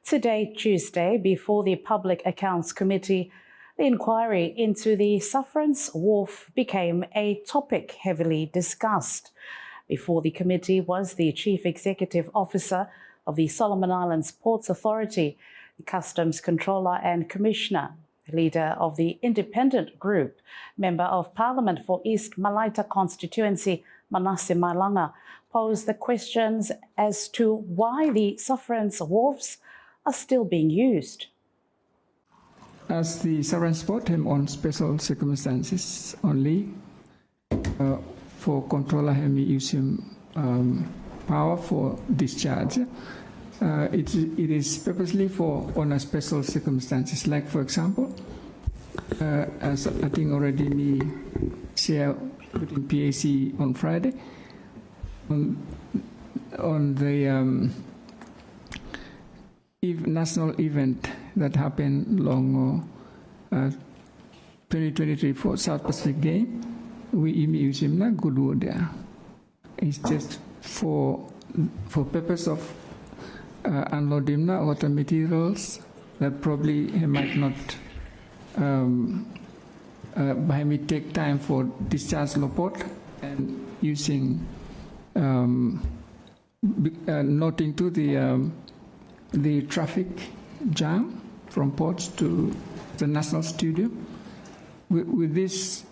Today, Tuesday, before the Public Accounts Committee, the inquiry into the Sufferance Wharf became a topic heavily discussed. Before the committee was the Chief Executive Officer of the Solomon Islands Ports Authority, the Customs Controller and Commissioner, leader of the independent group, Member of Parliament for East Malaita Constituency, Manaseh Maelanga, posed the questions as to why the Sufferance Wharfs are still being used. As the Sufferance Port on special circumstances only, for Comptroller hemi using power for discharge. It is purposely for on a special circumstances, like for example, as I think already me share within PAC on Friday, on the national event that happened long 2023 for South Pacific Game, we use him na good word there. It's just for purpose of unloading na water materials that probably he might not by me take time for discharge report and using noting to the traffic jam from ports to the National Stadium. With these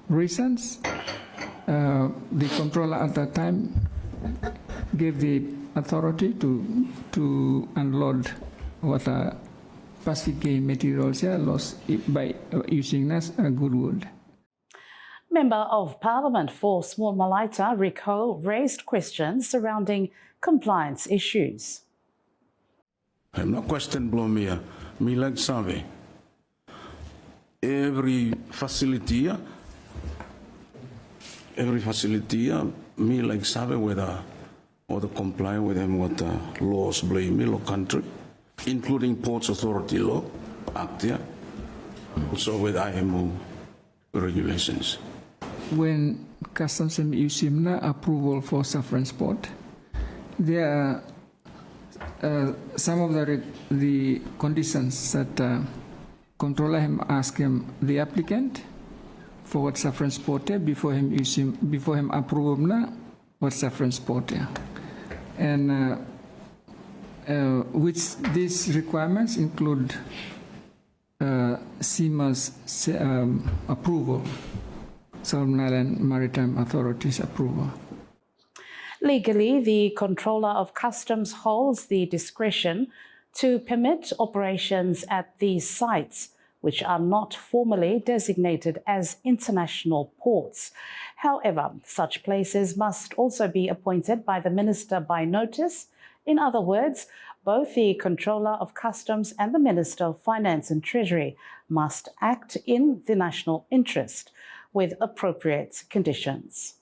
reasons, the controller at that time gave the authority to unload water Pacific Game materials lost by using as a good wood. Member of Parliament for Small Malaita, Rico, raised questions surrounding compliance issues. I'm not question blow me like Save. Every facility, me like Save whether or to comply with them what the laws blame me law country, including Ports Authority law, Act here, also with IMO regulations. When Customs and Museum approval for Sufferance Port, there are some of the conditions that Controller him ask him the applicant for what Sufferance Port before him approve na what Sufferance Port, and which these requirements include SEMA's approval, Solomon Island Maritime Authority's approval. Legally, the Controller of Customs holds the discretion to permit operations at these sites, which are not formally designated as international ports. However, such places must also be appointed by the Minister by notice. In other words, both the Controller of Customs and the Minister of Finance and Treasury must act in the national interest with appropriate conditions.